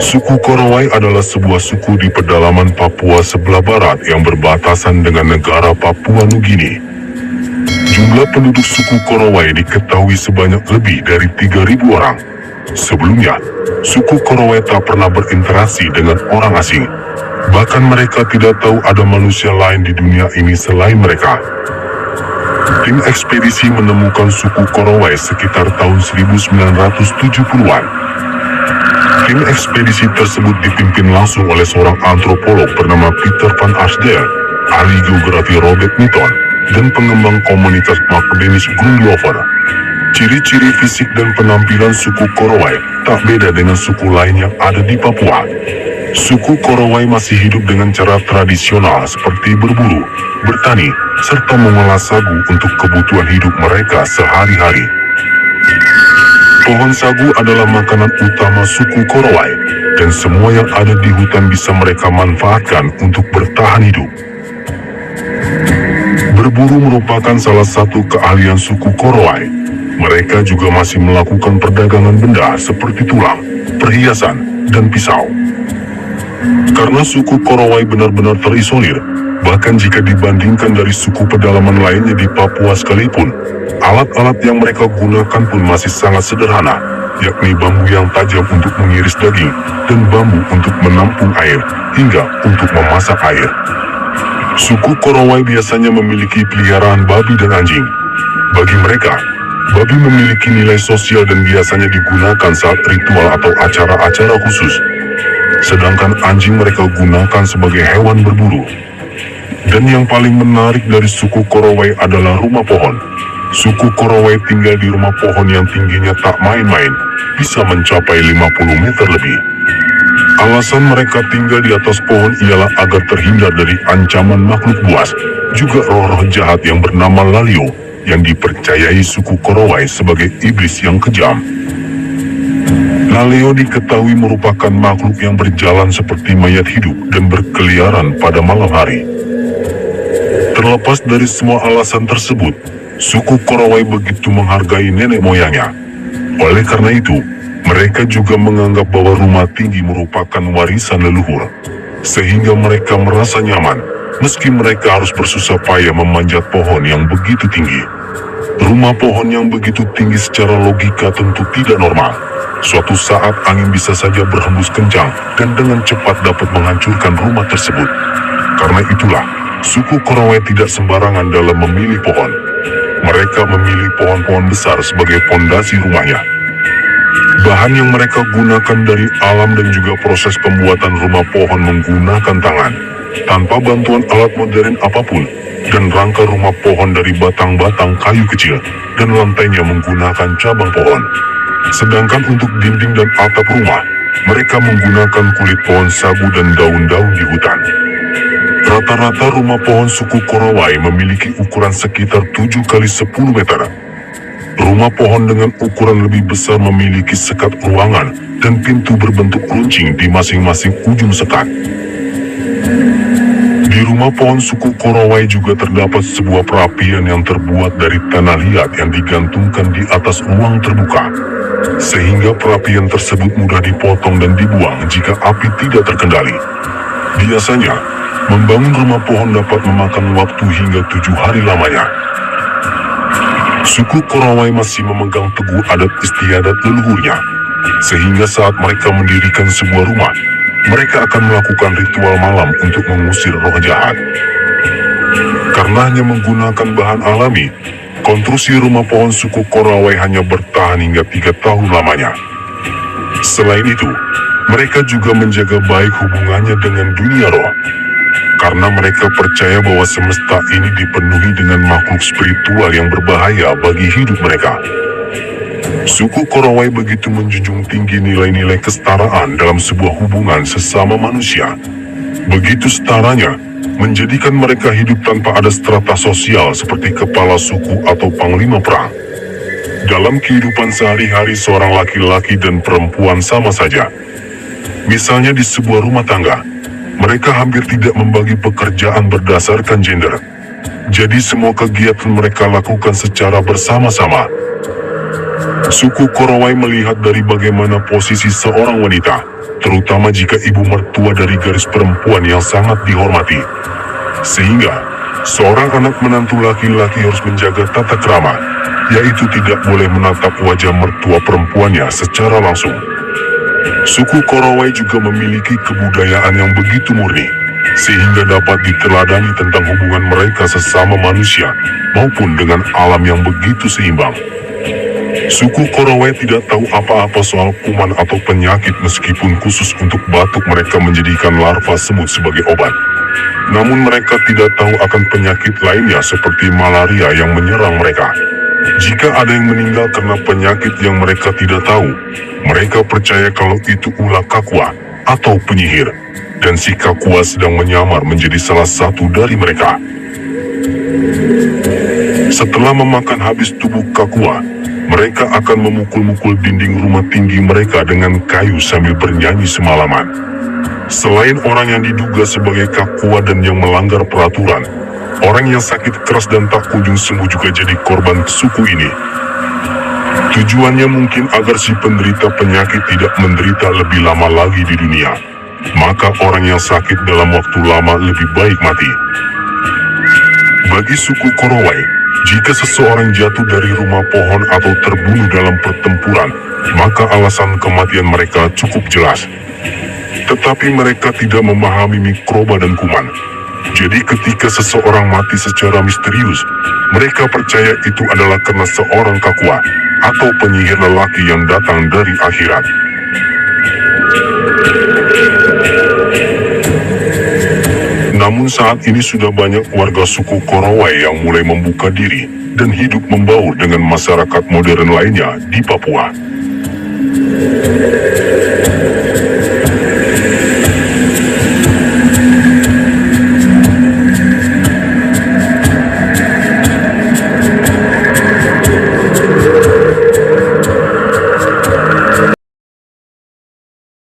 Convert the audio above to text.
Suku Korowai adalah sebuah suku di pedalaman Papua sebelah barat yang berbatasan dengan negara Papua Nugini. Jumlah penduduk suku Korowai diketahui sebanyak lebih dari 3.000 orang. Sebelumnya, suku Korowai tak pernah berinteraksi dengan orang asing. Bahkan mereka tidak tahu ada manusia lain di dunia ini selain mereka. Tim ekspedisi menemukan suku Korowai sekitar tahun 1970-an. Tim ekspedisi tersebut dipimpin langsung oleh seorang antropolog bernama Peter van Arsdale, ahli geografi Robert Nitton, dan pengembang komunitas Mark Dennis Grundlover. Ciri-ciri fisik dan penampilan suku Korowai tak beda dengan suku lain yang ada di Papua. Suku Korowai masih hidup dengan cara tradisional seperti berburu, bertani, serta mengolah sagu untuk kebutuhan hidup mereka sehari-hari. Pohon sagu adalah makanan utama suku Korowai, dan semua yang ada di hutan bisa mereka manfaatkan untuk bertahan hidup. Berburu merupakan salah satu keahlian suku Korowai. Mereka juga masih melakukan perdagangan benda seperti tulang, perhiasan, dan pisau. Karena suku Korowai benar-benar terisolir, bahkan jika dibandingkan dari suku pedalaman lainnya di Papua sekalipun, alat-alat yang mereka gunakan pun masih sangat sederhana, yakni bambu yang tajam untuk mengiris daging dan bambu untuk menampung air hingga untuk memasak air. Suku Korowai biasanya memiliki peliharaan babi dan anjing. Bagi mereka, babi memiliki nilai sosial dan biasanya digunakan saat ritual atau acara-acara khusus. Sedangkan anjing mereka gunakan sebagai hewan berburu. Dan yang paling menarik dari suku Korowai adalah rumah pohon. Suku Korowai tinggal di rumah pohon yang tingginya tak main-main, bisa mencapai 50 meter lebih. Alasan mereka tinggal di atas pohon ialah agar terhindar dari ancaman makhluk buas, juga roh-roh jahat yang bernama Lalio, yang dipercayai suku Korowai sebagai iblis yang kejam. Lalio diketahui merupakan makhluk yang berjalan seperti mayat hidup dan berkeliaran pada malam hari. Terlepas dari semua alasan tersebut, suku Korowai begitu menghargai nenek moyangnya. Oleh karena itu, mereka juga menganggap bahwa rumah tinggi merupakan warisan leluhur, sehingga mereka merasa nyaman, meski mereka harus bersusah payah memanjat pohon yang begitu tinggi. Rumah pohon yang begitu tinggi secara logika tentu tidak normal. Suatu saat angin bisa saja berhembus kencang dan dengan cepat dapat menghancurkan rumah tersebut. Karena itulah, suku Korowai tidak sembarangan dalam memilih pohon. Mereka memilih pohon-pohon besar sebagai pondasi rumahnya. Bahan yang mereka gunakan dari alam dan juga proses pembuatan rumah pohon menggunakan tangan, tanpa bantuan alat modern apapun, dan rangka rumah pohon dari batang-batang kayu kecil, dan lantainya menggunakan cabang pohon. Sedangkan untuk dinding dan atap rumah, mereka menggunakan kulit pohon sagu dan daun-daun di hutan. Rata-rata rumah pohon suku Korowai memiliki ukuran sekitar 7 kali 10 meter. Rumah pohon dengan ukuran lebih besar memiliki sekat ruangan dan pintu berbentuk runcing di masing-masing ujung sekat. Di rumah pohon suku Korowai juga terdapat sebuah perapian yang terbuat dari tanah liat yang digantungkan di atas ruang terbuka, sehingga perapian tersebut mudah dipotong dan dibuang jika api tidak terkendali. Biasanya, membangun rumah pohon dapat memakan waktu hingga 7 hari lamanya. Suku Korowai masih memegang teguh adat istiadat leluhurnya, sehingga saat mereka mendirikan sebuah rumah, mereka akan melakukan ritual malam untuk mengusir roh jahat. Karena hanya menggunakan bahan alami, konstruksi rumah pohon suku Korowai hanya bertahan hingga 3 tahun lamanya. Selain itu, mereka juga menjaga baik hubungannya dengan dunia roh, karena mereka percaya bahwa semesta ini dipenuhi dengan makhluk spiritual yang berbahaya bagi hidup mereka. Suku Korowai begitu menjunjung tinggi nilai-nilai kesetaraan dalam sebuah hubungan sesama manusia. Begitu setaranya, menjadikan mereka hidup tanpa ada strata sosial seperti kepala suku atau panglima perang. Dalam kehidupan sehari-hari seorang laki-laki dan perempuan sama saja. Misalnya di sebuah rumah tangga, mereka hampir tidak membagi pekerjaan berdasarkan gender. Jadi semua kegiatan mereka lakukan secara bersama-sama. Suku Korowai melihat dari bagaimana posisi seorang wanita, terutama jika ibu mertua dari garis perempuan yang sangat dihormati. Sehingga, seorang anak menantu laki-laki harus menjaga tata krama, yaitu tidak boleh menatap wajah mertua perempuannya secara langsung. Suku Korowai juga memiliki kebudayaan yang begitu murni, sehingga dapat diteladani tentang hubungan mereka sesama manusia maupun dengan alam yang begitu seimbang. Suku Korowai tidak tahu apa-apa soal kuman atau penyakit meskipun khusus untuk batuk mereka menjadikan larva semut sebagai obat. Namun mereka tidak tahu akan penyakit lainnya seperti malaria yang menyerang mereka. Jika ada yang meninggal karena penyakit yang mereka tidak tahu, mereka percaya kalau itu ulah Kakua atau penyihir, dan si Kakua sedang menyamar menjadi salah satu dari mereka. Setelah memakan habis tubuh Kakua, mereka akan memukul-mukul dinding rumah tinggi mereka dengan kayu sambil bernyanyi semalaman. Selain orang yang diduga sebagai Kakua dan yang melanggar peraturan, orang yang sakit keras dan tak kunjung sembuh juga jadi korban suku ini. Tujuannya mungkin agar si penderita penyakit tidak menderita lebih lama lagi di dunia. Maka orang yang sakit dalam waktu lama lebih baik mati. Bagi suku Korowai, jika seseorang jatuh dari rumah pohon atau terbunuh dalam pertempuran, maka alasan kematian mereka cukup jelas. Tetapi mereka tidak memahami mikroba dan kuman. Jadi ketika seseorang mati secara misterius, mereka percaya itu adalah karena seorang Kakua atau penyihir lelaki yang datang dari akhirat. Namun saat ini sudah banyak warga suku Korowai yang mulai membuka diri dan hidup membaur dengan masyarakat modern lainnya di Papua.